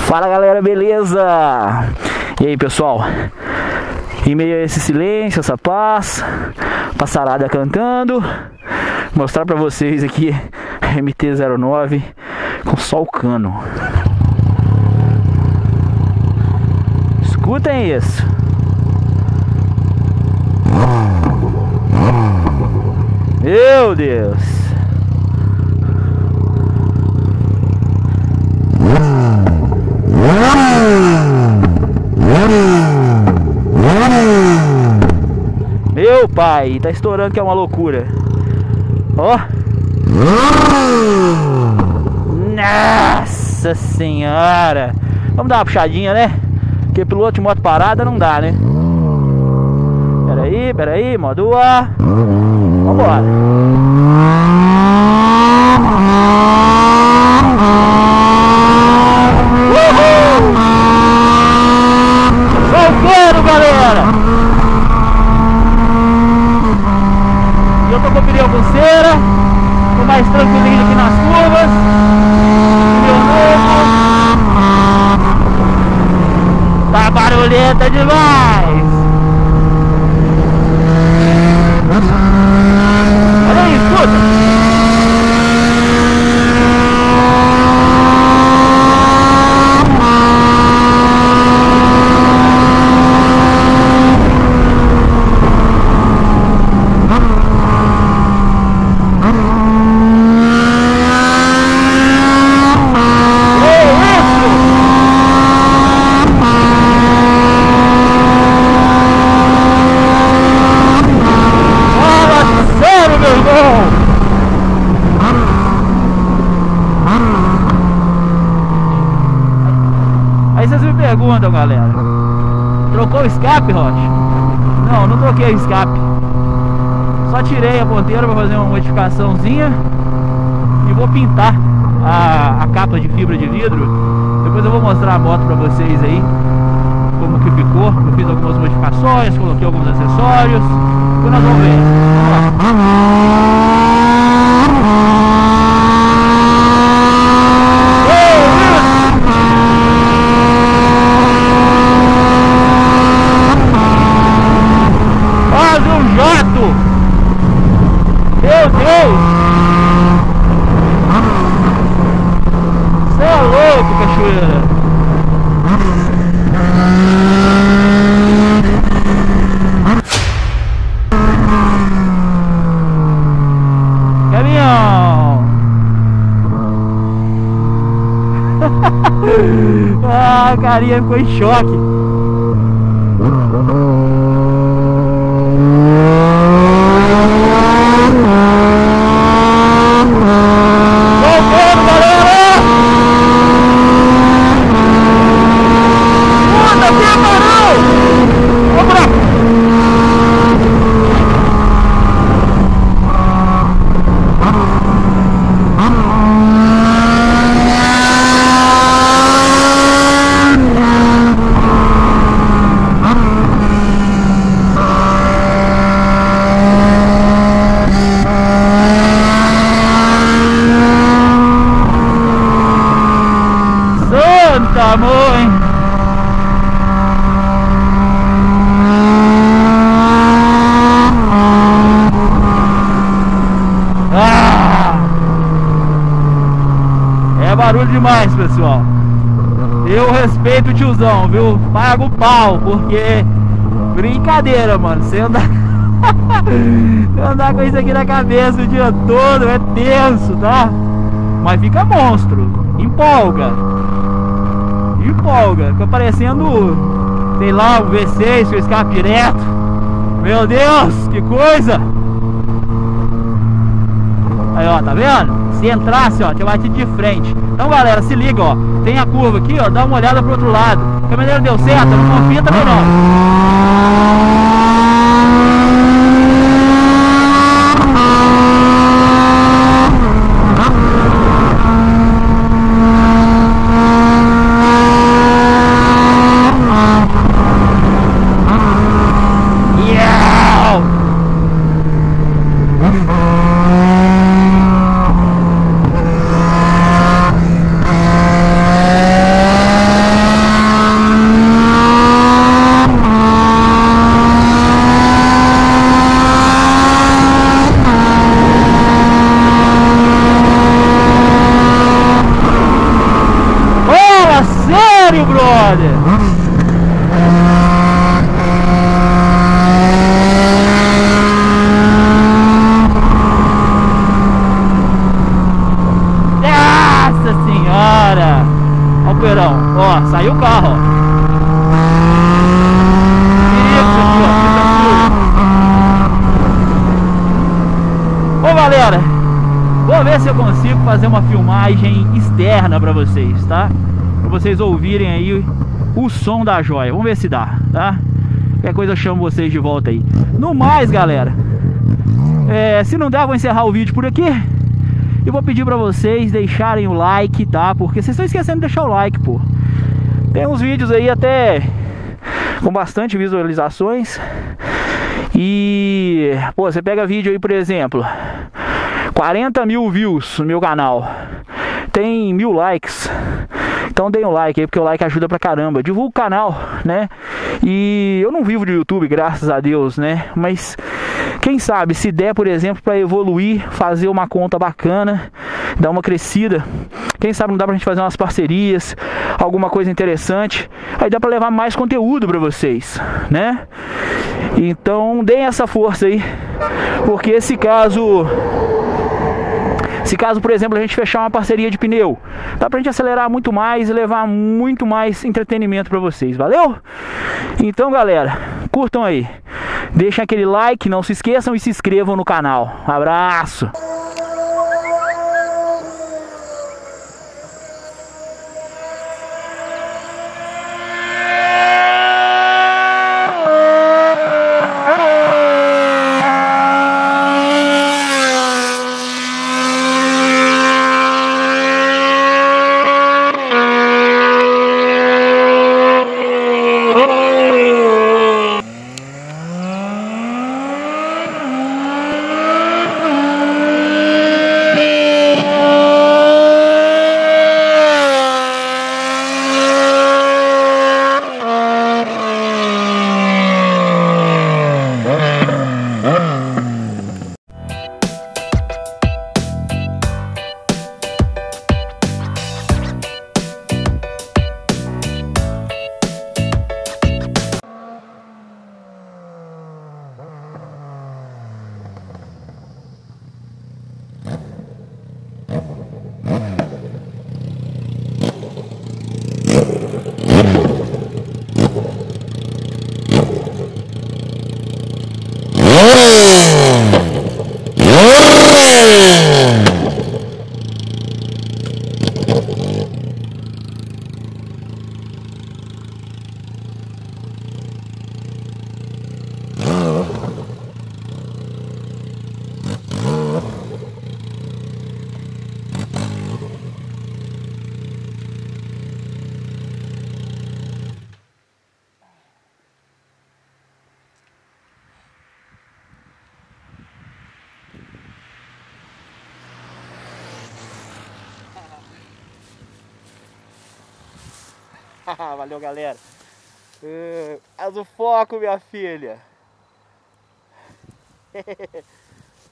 Fala galera, beleza? E aí pessoal, em meio a esse silêncio, essa paz, passarada cantando, mostrar pra vocês aqui MT-09 com só o cano. Escutem isso. Meu Deus. Meu pai, tá estourando que é uma loucura. Ó. Nossa senhora. Vamos dar uma puxadinha, né? Porque piloto de moto parada não dá, né? Pera aí, modo A. Vambora. Uhul! Solteiro, galera! E eu tô com o pneu com cera. Tô mais tranquilinho aqui nas curvas. Pneu novo. Tá barulhenta demais. Olha aí, escuta. Aí vocês me perguntam, galera, trocou o escape, Rocha? Não, não troquei o escape. Só tirei a ponteira para fazer uma modificaçãozinha e vou pintar a capa de fibra de vidro. Depois eu vou mostrar a moto para vocês aí como que ficou. Eu fiz algumas modificações, coloquei alguns acessórios. Depois nós vamos ver. Vamos lá. Meu Deus! Você é louco, cachoeira! Caminhão! Ah, a carinha ficou em choque! Santa mãe! É barulho demais, pessoal. Eu respeito o tiozão, viu? Pago o pau, porque brincadeira, mano. Você andar com isso aqui na cabeça o dia todo é tenso, tá? Mas fica monstro, empolga, fica parecendo, sei lá, um V6 com escape direto. Meu Deus, que coisa! Aí, ó, tá vendo? Se entrasse, ó, tinha batido de frente. Então, galera, se liga, ó. Tem a curva aqui, ó, dá uma olhada pro outro lado. A caminhoneira deu certo, não confia também não. fazer uma filmagem externa pra vocês, tá? Pra vocês ouvirem aí o som da joia. Vamos ver se dá, tá? Qualquer coisa eu chamo vocês de volta aí. No mais, galera, se não der, eu vou encerrar o vídeo por aqui. E vou pedir pra vocês deixarem o like, tá? Porque vocês estão esquecendo de deixar o like, pô. Tem uns vídeos aí até com bastante visualizações. E, pô, você pega vídeo aí, por exemplo, 40 mil views no meu canal, tem 1000 likes. Então deem um like aí, porque o like ajuda pra caramba. Divulga o canal, né? E eu não vivo de YouTube, graças a Deus, né? Mas quem sabe, se der, por exemplo, pra evoluir, fazer uma conta bacana, dar uma crescida, quem sabe não dá pra gente fazer umas parcerias, alguma coisa interessante. Aí dá pra levar mais conteúdo pra vocês, né? Então deem essa força aí, porque se caso, por exemplo, a gente fechar uma parceria de pneu, dá pra gente acelerar muito mais e levar muito mais entretenimento pra vocês, valeu? Então, galera, curtam aí, deixem aquele like, não se esqueçam e se inscrevam no canal. Abraço! Valeu, galera. Faz o foco, minha filha.